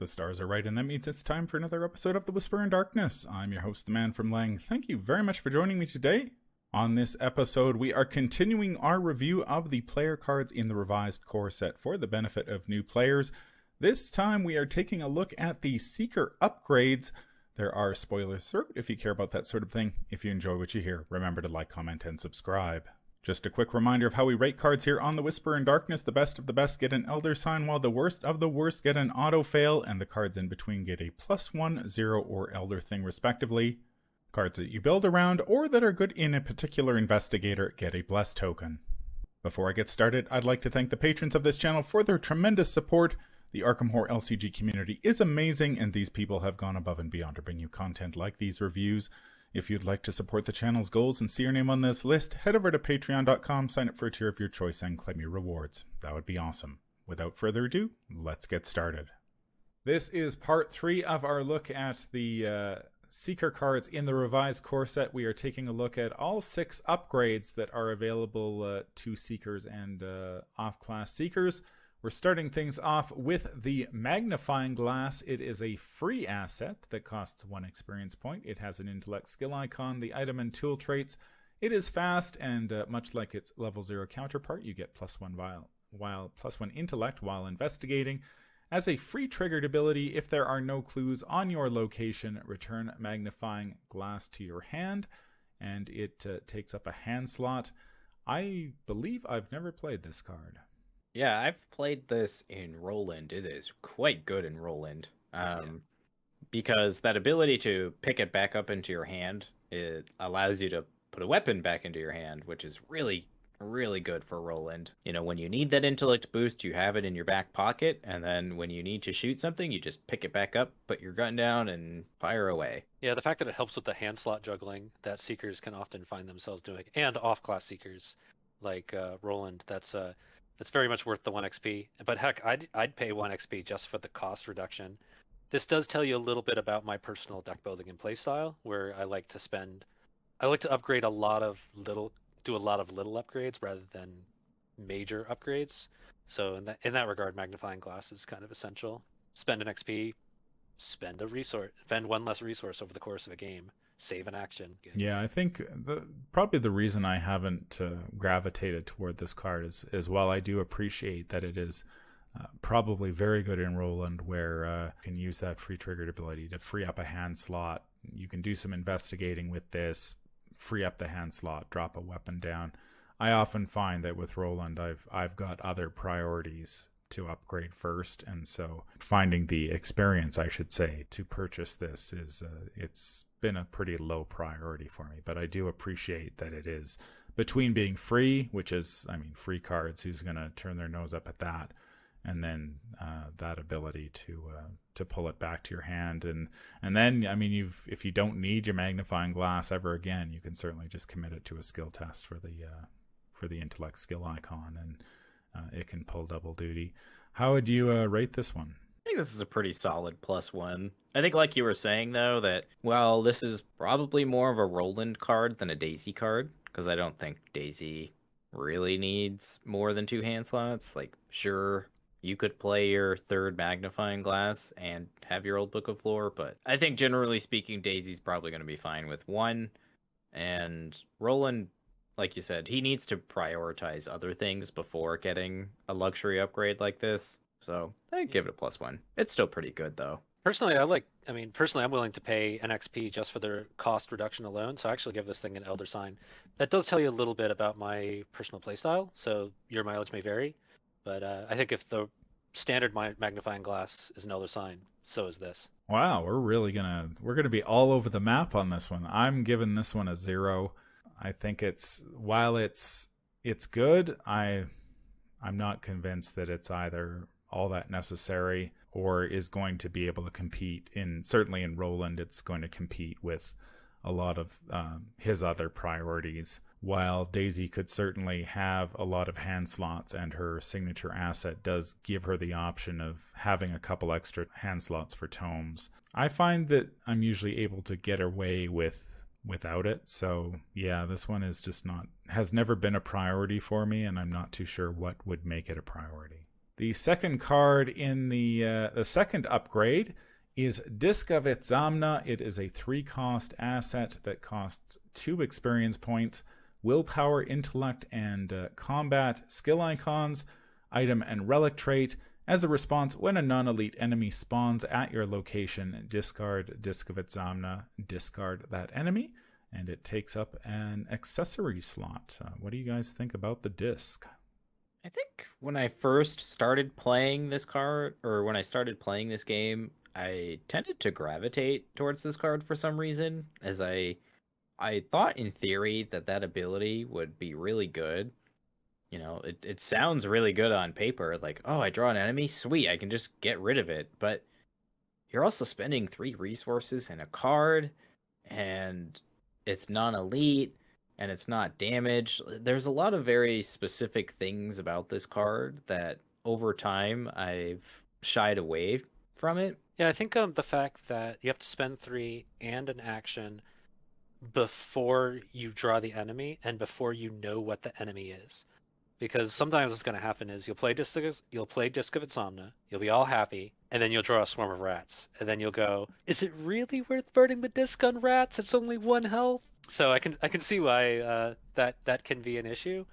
The stars are right, and that means it's time for another episode of The Whisper in Darkness. I'm your host, the Man from Lang. Thank you very much for joining me today. On this episode, we are continuing our review of the player cards in the revised core set for the benefit of new players. This time, we are taking a look at the Seeker upgrades. There are spoilers throughout if you care about that sort of thing. If you enjoy what you hear, remember to like, comment, and subscribe. Just a quick reminder of how we rate cards here on The Whisper in Darkness. The best of the best get an Elder Sign, while the worst of the worst get an Auto Fail, and the cards in between get a +1, 0, or Elder Thing respectively. Cards that you build around, or that are good in a particular investigator, get a Bless token. Before I get started, I'd like to thank the patrons of this channel for their tremendous support. The Arkham Horror LCG community is amazing, and these people have gone above and beyond to bring you content like these reviews. If you'd like to support the channel's goals and see your name on this list, head over to patreon.com, sign up for a tier of your choice, and claim your rewards. That would be awesome. Without further ado, let's get started. This is part 3 of our look at the Seeker cards in the revised core set. We are taking a look at all 6 upgrades that are available to Seekers and off-class Seekers. We're starting things off with the Magnifying Glass. It is a free asset that costs 1 experience point. It has an intellect skill icon, the item and tool traits. It is fast, and much like its level 0 counterpart, you get +1 +1 intellect while investigating. As a free triggered ability, if there are no clues on your location, return Magnifying Glass to your hand, and it takes up a hand slot. I believe I've never played this card. Yeah, I've played this in Roland. It is quite good in Roland. Because that ability to pick it back up into your hand, it allows you to put a weapon back into your hand, which is really, really good for Roland. You know, when you need that intellect boost, you have it in your back pocket, and then when you need to shoot something, you just pick it back up, put your gun down, and fire away. Yeah, the fact that it helps with the hand slot juggling that Seekers can often find themselves doing, and off-class Seekers like Roland, that's very much worth the 1 XP. But heck, I'd pay 1 XP just for the cost reduction. This does tell you a little bit about my personal deck building and playstyle, where I like to upgrade do a lot of little upgrades rather than major upgrades. So in that regard, Magnifying Glass is kind of essential. Spend an XP, spend 1 less resource over the course of a game. Save an action. Yeah, I think probably the reason I haven't gravitated toward this card is while I do appreciate that it is probably very good in Roland, where you can use that free triggered ability to free up a hand slot. You can do some investigating with this, free up the hand slot, drop a weapon down. I often find that with Roland, I've got other priorities to upgrade first, and so finding the experience, I should say, to purchase this is it's been a pretty low priority for me. But I do appreciate that it is between being free, which is, I mean, free cards, who's going to turn their nose up at that, and then that ability to pull it back to your hand, and then, I mean, if you don't need your Magnifying Glass ever again, you can certainly just commit it to a skill test for the intellect skill icon, and it can pull double duty. How would you rate this one? I think this is a pretty solid +1. I think, like you were saying, though, that, well, this is probably more of a Roland card than a Daisy card, because I don't think Daisy really needs more than 2 hand slots. Like, sure, you could play your 3rd Magnifying Glass and have your old Book of Lore, but I think, generally speaking, Daisy's probably going to be fine with 1, and Roland, like you said, he needs to prioritize other things before getting a luxury upgrade like this. So I'd give it a +1. It's still pretty good, though. Personally, I'm willing to pay an XP just for their cost reduction alone. So I actually give this thing an Elder Sign. That does tell you a little bit about my personal playstyle. So your mileage may vary, but I think if the standard Magnifying Glass is an Elder Sign, so is this. Wow, we're gonna be all over the map on this one. I'm giving this one a 0. I think while it's good, I'm not convinced that it's either all that necessary or is going to be able to compete certainly in Roland. It's going to compete with a lot of his other priorities. While Daisy could certainly have a lot of hand slots, and her signature asset does give her the option of having a couple extra hand slots for tomes, I find that I'm usually able to get away without it. So yeah, this one is just has never been a priority for me, and I'm not too sure what would make it a priority. The second card in the second upgrade is Disc of Itsamna. It is a 3-cost asset that costs 2 experience points. Willpower, intellect, and combat skill icons, item and relic trait. As a response, when a non-elite enemy spawns at your location, discard Disc of Itsamna, discard that enemy, and it takes up an accessory slot. What do you guys think about the disc? I think when I first started playing this card, or when I started playing this game, I tended to gravitate towards this card for some reason, as I thought in theory that ability would be really good. You know, it sounds really good on paper, like, oh, I draw an enemy, sweet, I can just get rid of it. But you're also spending 3 resources in a card, and it's non-elite, and it's not damaged. There's a lot of very specific things about this card that over time I've shied away from it. Yeah, I think the fact that you have to spend 3 and an action before you draw the enemy and before you know what the enemy is. Because sometimes what's going to happen is you'll play Disc of Itsamna, you'll be all happy, and then you'll draw a swarm of rats. And then you'll go, is it really worth burning the disc on rats? It's only 1 health. So I can see why that can be an issue.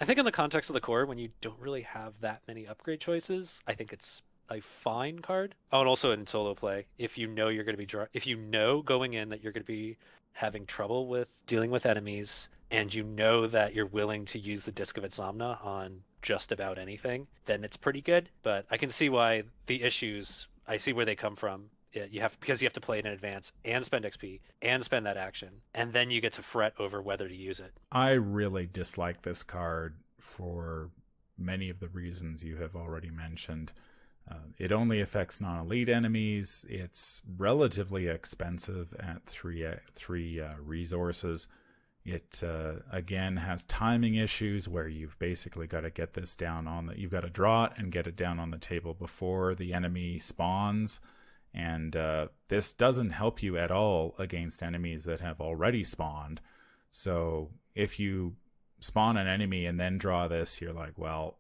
I think in the context of the core, when you don't really have that many upgrade choices, I think it's a fine card. Oh, and also in solo play, if you know you're going to be if you know going in that you're going to be having trouble with dealing with enemies, and you know that you're willing to use the Disc of Itsamna on just about anything, then it's pretty good. But I can see why the issues, I see where they come from. Because you have to play it in advance and spend XP and spend that action, and then you get to fret over whether to use it. I really dislike this card for many of the reasons you have already mentioned. It only affects non-elite enemies. It's relatively expensive at three resources. It again has timing issues where you've basically got to get this down on you've got to draw it and get it down on the table before the enemy spawns. And this doesn't help you at all against enemies that have already spawned. So if you spawn an enemy and then draw this, you're like, well,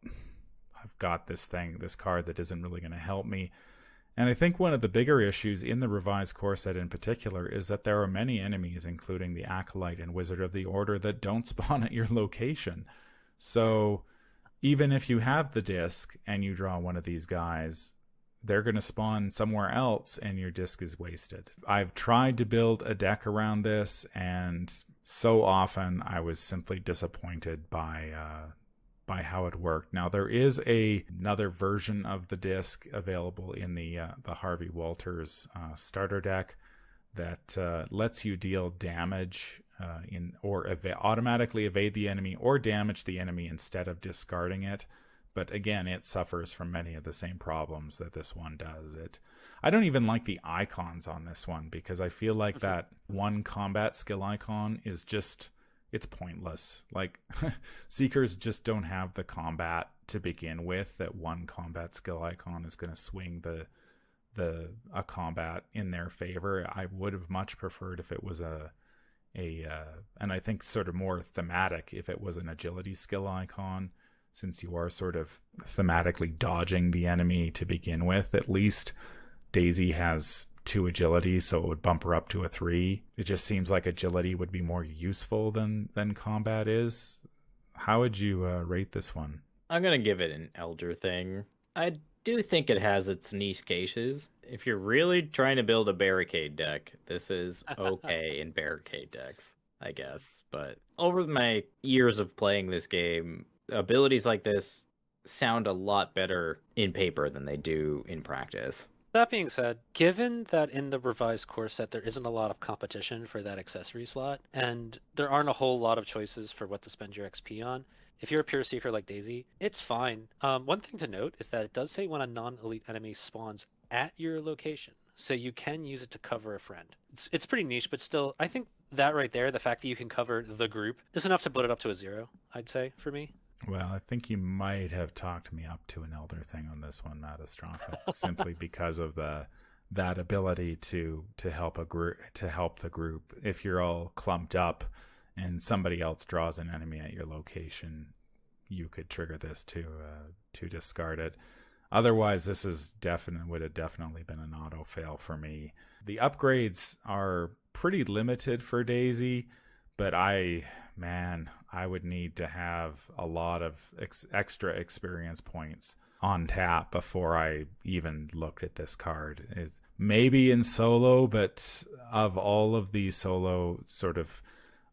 I've got this card that isn't really going to help me. And I think one of the bigger issues in the revised core set in particular is that there are many enemies, including the Acolyte and Wizard of the Order, that don't spawn at your location. So even if you have the disc and you draw one of these guys, they're going to spawn somewhere else and your disc is wasted. I've tried to build a deck around this, and so often I was simply disappointed by how it worked. Now, there is another version of the disc available in the Harvey Walters starter deck that lets you deal damage automatically evade the enemy or damage the enemy instead of discarding it. But again, it suffers from many of the same problems that this one does. I don't even like the icons on this one, because I feel like that one combat skill icon is just, it's pointless. Like, Seekers just don't have the combat to begin with, that one combat skill icon is going to swing a combat in their favor. I would have much preferred if it was and I think sort of more thematic, if it was an agility skill icon, since you are sort of thematically dodging the enemy to begin with. At least Daisy has 2 agility, so it would bump her up to a 3. It just seems like agility would be more useful than combat is. How would you rate this one? I'm going to give it an elder thing. I do think it has its niche cases. If you're really trying to build a barricade deck, this is okay in barricade decks, I guess. But over my years of playing this game, abilities like this sound a lot better in paper than they do in practice. That being said, given that in the revised core set there isn't a lot of competition for that accessory slot, and there aren't a whole lot of choices for what to spend your XP on, if you're a pure seeker like Daisy, it's fine. One thing to note is that it does say when a non-elite enemy spawns at your location, so you can use it to cover a friend. It's pretty niche, but still, I think that right there, the fact that you can cover the group, is enough to put it up to a 0, I'd say, for me. Well, I think you might have talked me up to an elder thing on this one, Matastrophic, simply because of that ability to help the group. If you're all clumped up and somebody else draws an enemy at your location, you could trigger this to discard it. Otherwise, this would have definitely been an auto fail for me. The upgrades are pretty limited for Daisy, but I would need to have a lot of extra experience points on tap before I even looked at this card. It's maybe in solo, but of all of the solo sort of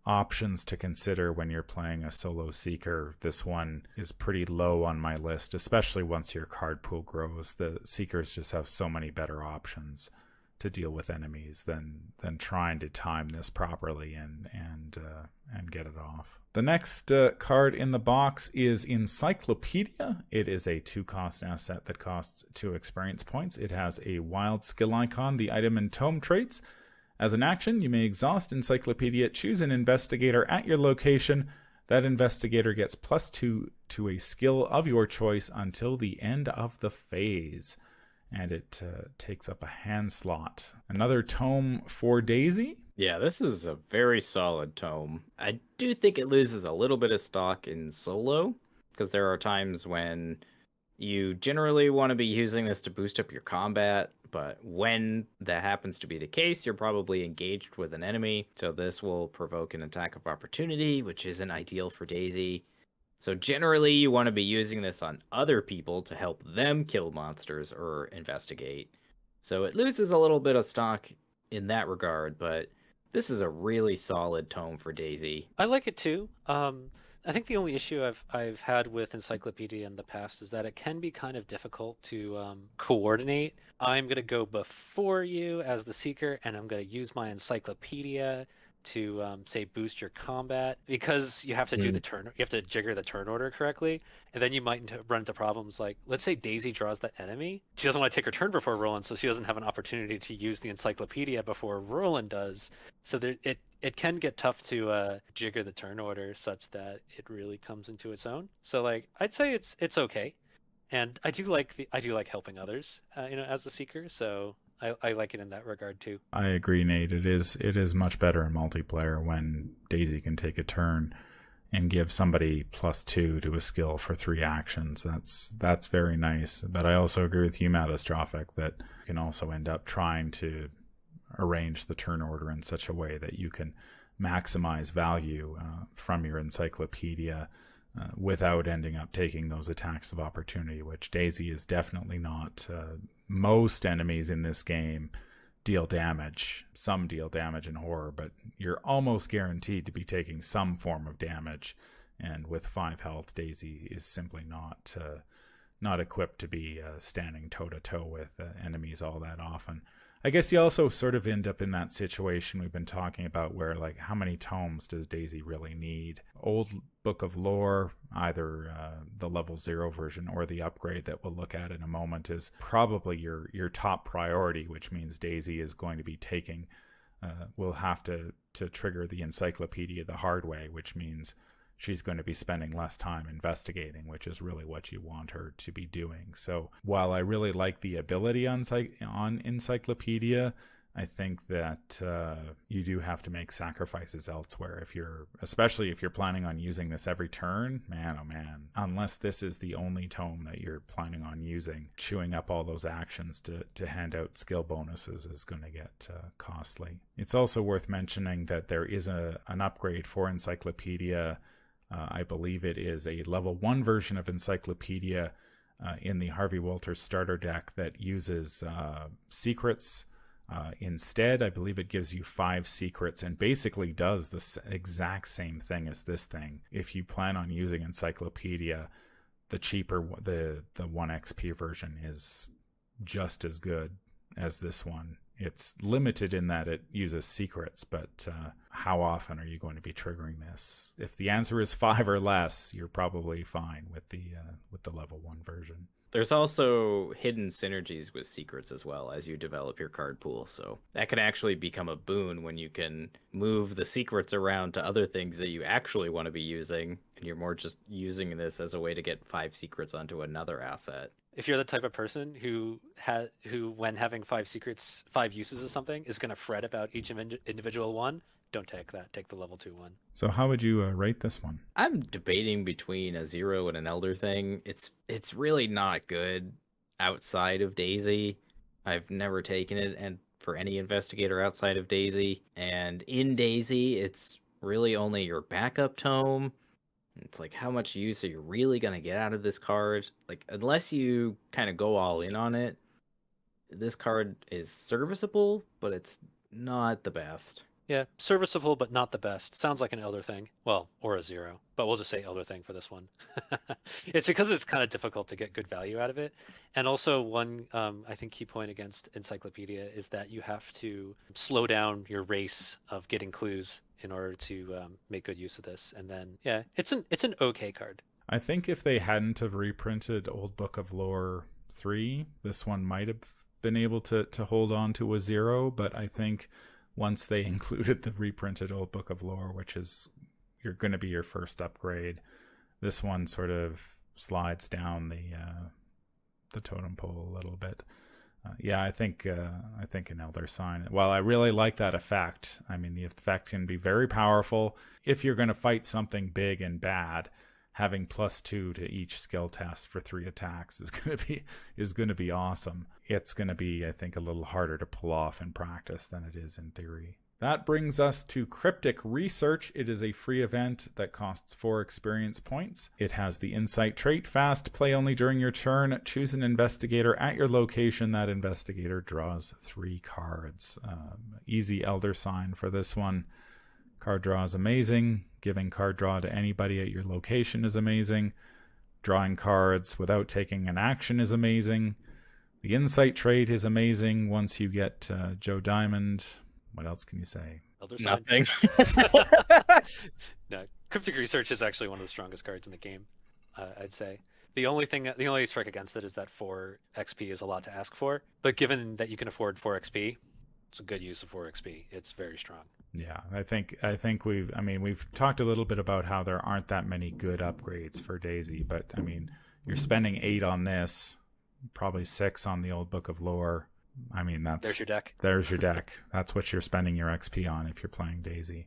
options to consider when you're playing a solo Seeker, this one is pretty low on my list, especially once your card pool grows. The Seekers just have so many better options to deal with enemies than trying to time this properly and get it off. The next card in the box is Encyclopedia. It is a 2-cost asset that costs 2 experience points. It has a wild skill icon, the item and tome traits. As an action, you may exhaust Encyclopedia, choose an investigator at your location. That investigator gets +2 to a skill of your choice until the end of the phase. And it takes up a hand slot. Another tome for Daisy. Yeah, this is a very solid tome. I do think it loses a little bit of stock in solo, because there are times when you generally want to be using this to boost up your combat, but when that happens to be the case, you're probably engaged with an enemy, so this will provoke an attack of opportunity, which isn't ideal for Daisy. So generally, you want to be using this on other people to help them kill monsters or investigate. So it loses a little bit of stock in that regard, but this is a really solid tome for Daisy. I like it too. I think the only issue I've had with Encyclopedia in the past is that it can be kind of difficult to coordinate. I'm going to go before you as the Seeker, and I'm going to use my Encyclopedia to say boost your combat, because you have to do the turn, you have to jigger the turn order correctly, and then you might run into problems like, let's say Daisy draws the enemy, she doesn't want to take her turn before Roland, so she doesn't have an opportunity to use the Encyclopedia before Roland does. So it can get tough to jigger the turn order such that it really comes into its own. So like, I'd say it's okay, and I do like helping others, as a Seeker, so I like it in that regard too. I agree, Nate. It is much better in multiplayer when Daisy can take a turn and give somebody +2 to a skill for 3 actions. That's very nice. But I also agree with you, Matastrophic, that you can also end up trying to arrange the turn order in such a way that you can maximize value from your Encyclopedia without ending up taking those attacks of opportunity, which Daisy is definitely not. Most enemies in this game deal damage. Some deal damage in horror, but you're almost guaranteed to be taking some form of damage. And with 5 health, Daisy is simply not equipped to be standing toe-to-toe with enemies all that often. I guess you also sort of end up in that situation we've been talking about where, like, how many tomes does Daisy really need? Old Book of Lore, either the level 0 version or the upgrade that we'll look at in a moment, is probably your top priority, which means Daisy is going to be taking, will have to trigger the Encyclopedia the hard way, which means she's going to be spending less time investigating, which is really what you want her to be doing. So while I really like the ability on Encyclopedia, I think that you do have to make sacrifices elsewhere. Especially if you're planning on using this every turn, man, oh man, unless this is the only tome that you're planning on using, chewing up all those actions to hand out skill bonuses is going to get costly. It's also worth mentioning that there is an upgrade for Encyclopedia. I believe it is a level 1 version of Encyclopedia in the Harvey Walters starter deck that uses secrets. Instead, I believe it gives you 5 secrets and basically does the exact same thing as this thing. If you plan on using Encyclopedia, the cheaper, the 1 XP version is just as good as this one. It's limited in that it uses secrets, but how often are you going to be triggering this? If the answer is 5 or less, you're probably fine with the level 1 version. There's also hidden synergies with secrets as well as you develop your card pool, so that can actually become a boon when you can move the secrets around to other things that you actually want to be using, and you're more just using this as a way to get 5 secrets onto another asset. If you're the type of person who when having 5 secrets, 5 uses of something, is going to fret about each individual one, don't take that. Take the level 2 one. So how would you rate this one? I'm debating between a Zero and an Elder thing. It's really not good outside of Daisy. I've never taken it and for any investigator outside of Daisy. And in Daisy, it's really only your backup tome. It's like, how much use are you really going to get out of this card? Like, unless you kind of go all in on it, this card is serviceable, but it's not the best. Yeah, serviceable, but not the best. Sounds like an Elder thing. Well, or a Zero, but we'll just say Elder thing for this one. It's because it's kind of difficult to get good value out of it. And also one, I think, key point against Encyclopedia is that you have to slow down your race of getting clues in order to make good use of this. And then, yeah, it's an okay card. I think if they hadn't have reprinted Old Book of Lore 3, this one might have been able to hold on to a Zero, but I think once they included the reprinted Old Book of Lore, which is you're going to be your first upgrade, this one sort of slides down the totem pole a little bit. Yeah, I think an Elder Sign. While I really like that effect, I mean the effect can be very powerful if you're going to fight something big and bad. Having +2 to each skill test for 3 attacks is going to be awesome. It's going to be, I think, a little harder to pull off in practice than it is in theory. That brings us to Cryptic Research. It is a free event that costs 4 experience points. It has the Insight trait, fast, play only during your turn, choose an investigator at your location. That investigator draws 3 cards. Easy Elder Sign for this one. Card draw is amazing. Giving card draw to anybody at your location is amazing. Drawing cards without taking an action is amazing. The Insight trait is amazing once you get Joe Diamond. What else can you say? Elder Sign. Nothing. No, Cryptic Research is actually one of the strongest cards in the game, I'd say. The only trick against it is that 4 XP is a lot to ask for. But given that you can afford 4 XP, it's a good use of 4 XP. It's very strong. Yeah, I think we've talked a little bit about how there aren't that many good upgrades for Daisy, but I mean, you're spending 8 on this, probably 6 on the Old Book of Lore. I mean, There's your deck. There's your deck. That's what you're spending your XP on if you're playing Daisy.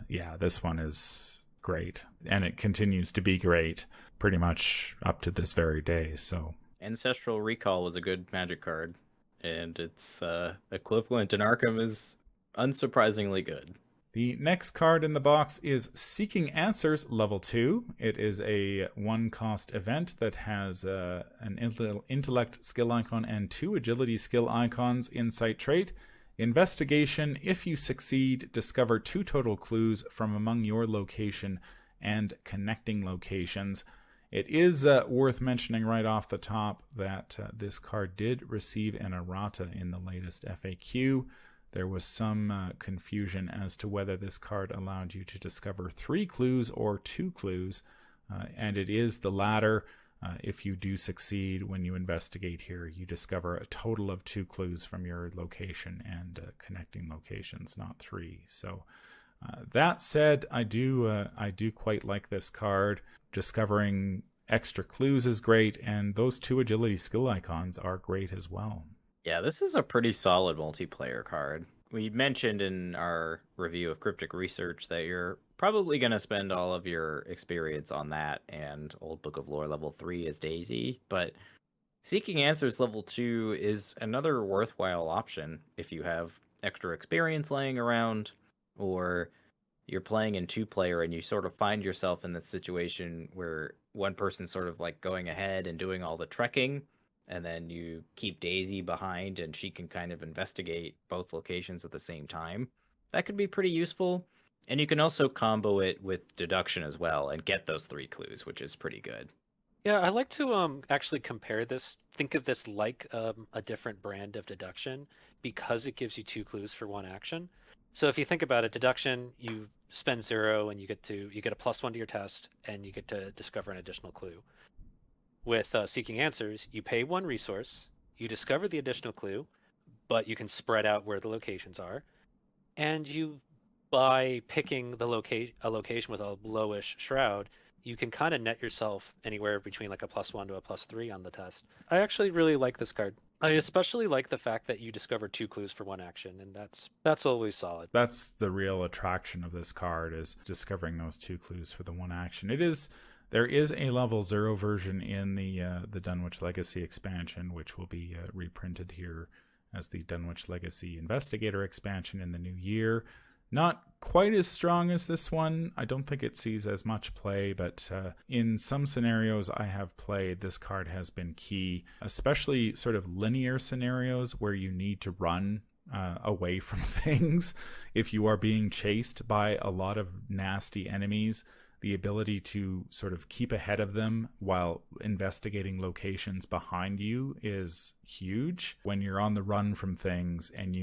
Yeah, this one is great, and it continues to be great pretty much up to this very day. So Ancestral Recall was a good Magic card, and its equivalent in Arkham is unsurprisingly good. The next card in the box is Seeking Answers Level 2. It is a 1-cost event that has an intellect skill icon and 2 agility skill icons. Insight trait. Investigation. If you succeed, discover 2 total clues from among your location and connecting locations. It is worth mentioning right off the top that this card did receive an errata in the latest FAQ. There was some confusion as to whether this card allowed you to discover 3 clues or 2 clues, and it is the latter. If you do succeed when you investigate here, you discover a total of 2 clues from your location and connecting locations, not 3. So that said, I do quite like this card. Discovering extra clues is great, and those 2 agility skill icons are great as well. Yeah, this is a pretty solid multiplayer card. We mentioned in our review of Cryptic Research that you're probably going to spend all of your experience on that, and Old Book of Lore level 3 is Daisy, but Seeking Answers level 2 is another worthwhile option if you have extra experience laying around, or you're playing in 2-player and you sort of find yourself in this situation where one person's sort of like going ahead and doing all the trekking, and then you keep Daisy behind and she can kind of investigate both locations at the same time. That could be pretty useful. And you can also combo it with deduction as well and get those 3 clues, which is pretty good. Yeah, I like to actually compare this. Think of this like a different brand of deduction because it gives you 2 clues for 1 action. So if you think about it, deduction, you spend 0 and you get a +1 to your test and you get to discover an additional clue. With Seeking Answers, you pay 1 resource, you discover the additional clue, but you can spread out where the locations are, and you, by picking a location with a lowish shroud, you can kind of net yourself anywhere between like a +1 to a +3 on the test. I actually really like this card. I especially like the fact that you discover 2 clues for 1 action, and that's always solid. That's the real attraction of this card, is discovering those 2 clues for the 1 action. There is a level 0 version in the Dunwich Legacy expansion, which will be reprinted here as the Dunwich Legacy Investigator expansion in the new year. Not quite as strong as this one. I don't think it sees as much play, but in some scenarios I have played, this card has been key, especially sort of linear scenarios where you need to run away from things. If you are being chased by a lot of nasty enemies, the ability to sort of keep ahead of them while investigating locations behind you is huge. When you're on the run from things and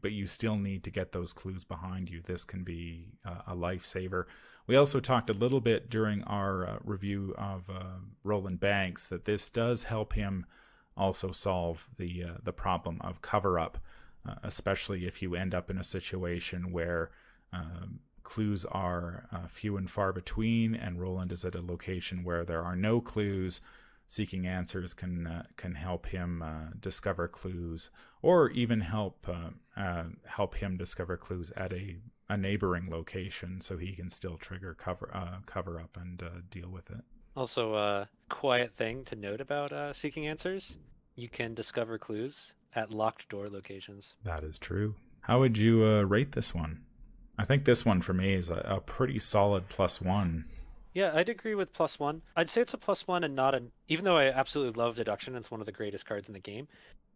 but you still need to get those clues behind you, this can be a lifesaver. We also talked a little bit during our review of Roland Banks that this does help him also solve the problem of cover-up, especially if you end up in a situation where clues are few and far between, and Roland is at a location where there are no clues. Seeking Answers can help him discover clues, or even help him discover clues at a neighboring location, so he can still trigger cover up and deal with it. Also, a quiet thing to note about Seeking Answers: you can discover clues at locked door locations. That is true. How would you rate this one? I think this one for me is a pretty solid +1. Yeah, I'd agree with +1. I'd say it's a +1 and not even though I absolutely love Deduction, it's one of the greatest cards in the game.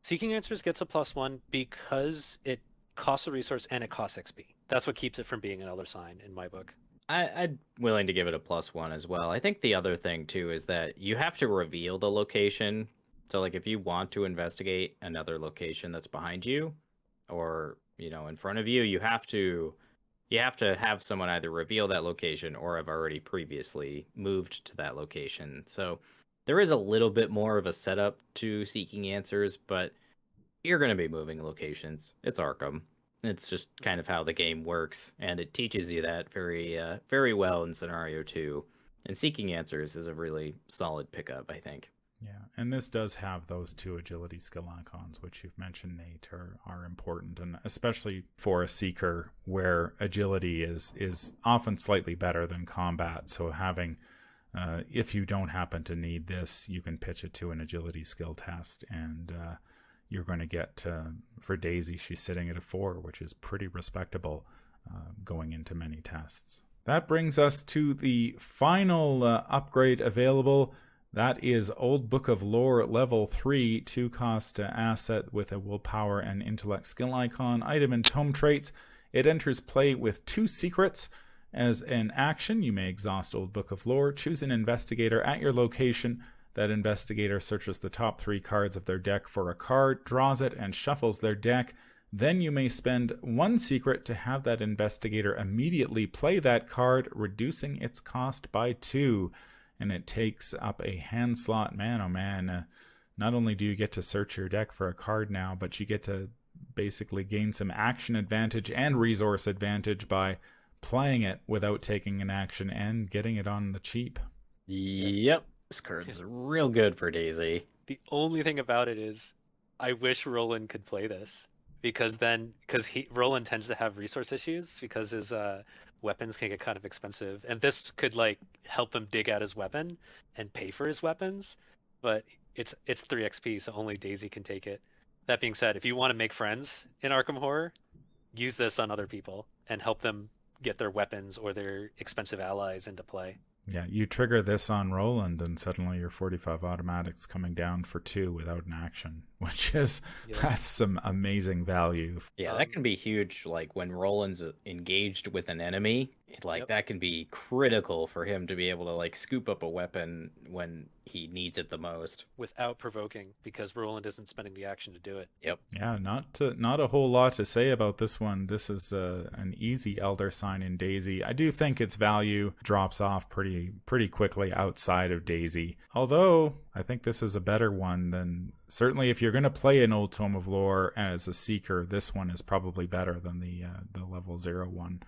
Seeking Answers gets a +1 because it costs a resource and it costs XP. That's what keeps it from being an Elder Sign in my book. I'd willing to give it a +1 as well. I think the other thing too is that you have to reveal the location. So like if you want to investigate another location that's behind you or, in front of you, you have to have someone either reveal that location or have already previously moved to that location. So there is a little bit more of a setup to Seeking Answers, but you're going to be moving locations. It's Arkham. It's just kind of how the game works, and it teaches you that very, very well in Scenario 2. And Seeking Answers is a really solid pickup, I think. Yeah, and this does have those 2 agility skill icons, which you've mentioned, Nate, are important, and especially for a seeker where agility is often slightly better than combat. So having, if you don't happen to need this, you can pitch it to an agility skill test, and you're going to get, for Daisy, she's sitting at a 4, which is pretty respectable going into many tests. That brings us to the final upgrade available. That is Old Book of Lore level 3, 2-cost asset with a willpower and intellect skill icon, item and tome traits. It enters play with 2 secrets. As an action, you may exhaust Old Book of Lore, choose an investigator at your location. That investigator searches the top 3 cards of their deck for a card, draws it, and shuffles their deck. Then you may spend 1 secret to have that investigator immediately play that card, reducing its cost by 2. And it takes up a hand slot. Man, oh man, not only do you get to search your deck for a card now, but you get to basically gain some action advantage and resource advantage by playing it without taking an action and getting it on the cheap. Yep, this card's real good for Daisy. The only thing about it is I wish Roland could play this, because Roland tends to have resource issues because his weapons can get kind of expensive, and this could help him dig out his weapon and pay for his weapons, but it's 3 XP, so only Daisy can take it. That being said, if you want to make friends in Arkham Horror, use this on other people and help them get their weapons or their expensive allies into play. Yeah, you trigger this on Roland and suddenly your 45 automatics coming down for 2 without an action, which is, that's some amazing value. Yeah, that can be huge. Like when Roland's engaged with an enemy, that can be critical for him to be able to scoop up a weapon when he needs it the most. Without provoking, because Roland isn't spending the action to do it. Yep. Yeah, not a whole lot to say about this one. This is an easy Elder Sign in Daisy. I do think its value drops off pretty quickly outside of Daisy. Although, I think this is a better one than... Certainly, if you're going to play an Old Tome of Lore as a Seeker, this one is probably better than the level 0 one,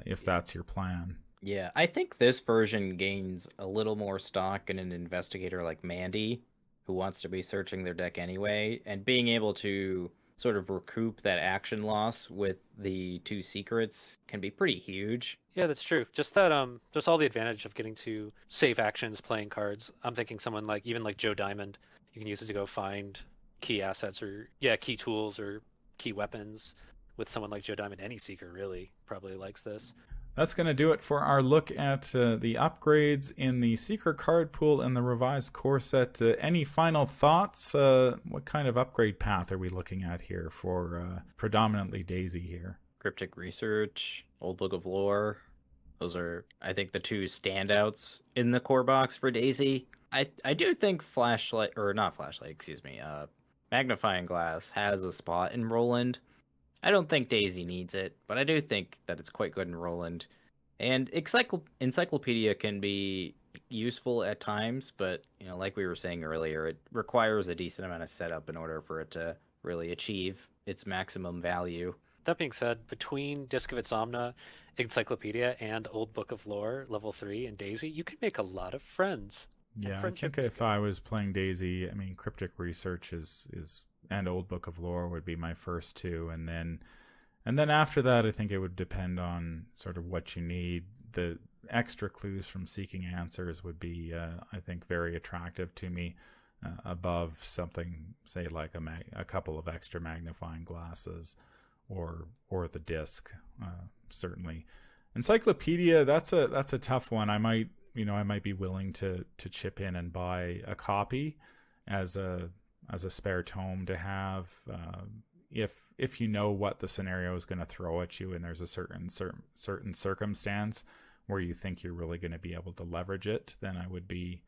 if that's your plan. Yeah, I think this version gains a little more stock in an investigator like Mandy, who wants to be searching their deck anyway, and being able to sort of recoup that action loss with the 2 secrets can be pretty huge. Yeah, that's true. Just that, just all the advantage of getting to save actions playing cards. I'm thinking someone like even like Joe Diamond, you can use it to go find key assets or key tools or key weapons. With someone like Joe Diamond, any seeker really probably likes this. That's going to do it for our look at the upgrades in the secret card pool and the revised core set. Any final thoughts? What kind of upgrade path are we looking at here for predominantly Daisy here? Cryptic Research, Old Book of Lore. Those are, I think, the 2 standouts in the core box for Daisy. I do think Magnifying Glass has a spot in Roland. I don't think Daisy needs it, but I do think that it's quite good in Roland. And Encyclopedia can be useful at times, but like we were saying earlier, it requires a decent amount of setup in order for it to really achieve its maximum value. That being said, between Disc of Itsamna, Encyclopedia, and Old Book of Lore, level 3, and Daisy, you can make a lot of friends. Yeah, I think if I was playing Daisy, I mean, Cryptic Research is and Old Book of Lore would be my first 2, and then after that, I think it would depend on sort of what you need. The extra clues from Seeking Answers would be, I think, very attractive to me, above something, say, like a couple of extra magnifying glasses, or the disc, certainly. Encyclopedia, that's a tough one. I might be willing to chip in and buy a copy as a spare tome to have, if you know what the scenario is going to throw at you, and there's a certain circumstance where you think you're really going to be able to leverage it, then I'd be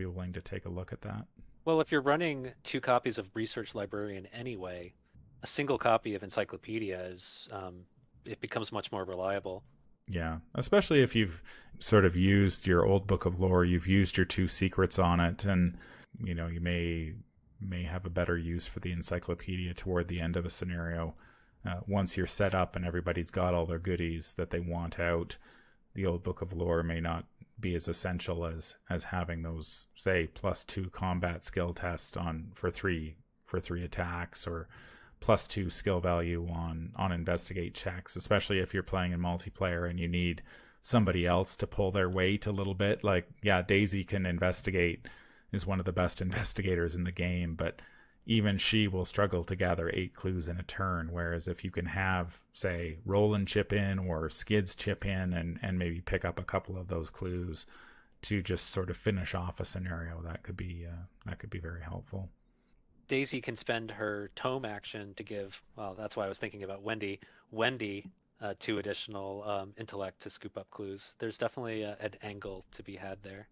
willing to take a look at that. Well, if you're running 2 copies of Research Librarian anyway, a single copy of Encyclopedia is it becomes much more reliable. Yeah, especially if you've sort of used your Old Book of Lore, you've used your 2 secrets on it, and you may have a better use for the Encyclopedia toward the end of a scenario. Once you're set up and everybody's got all their goodies that they want out, the Old Book of Lore may not be as essential as having those, say, +2 combat skill tests for three attacks, or +2 skill value on investigate checks, especially if you're playing in multiplayer and you need somebody else to pull their weight a little bit. Like, yeah, Daisy can investigate, is one of the best investigators in the game, but even she will struggle to gather 8 clues in a turn, whereas if you can have, say, Roland chip in or Skids chip in and maybe pick up a couple of those clues to just sort of finish off a scenario, that could be very helpful. Daisy can spend her tome action to give, well, that's why I was thinking about Wendy 2 additional intellect to scoop up clues. There's definitely an angle to be had there.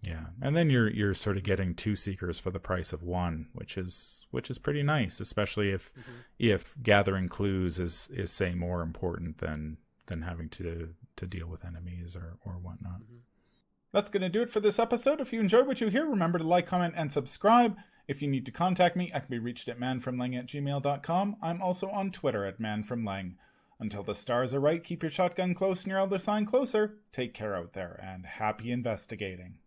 Yeah, and then you're sort of getting 2 seekers for the price of 1, which is pretty nice, especially if gathering clues is say more important than having to deal with enemies or whatnot. Mm-hmm. That's going to do it for this episode. If you enjoyed what you hear, remember to like, comment, and subscribe. If you need to contact me, I can be reached at manfromlang@gmail.com. I'm also on Twitter at manfromlang. Until the stars are right, keep your shotgun close and your elder sign closer. Take care out there, and happy investigating.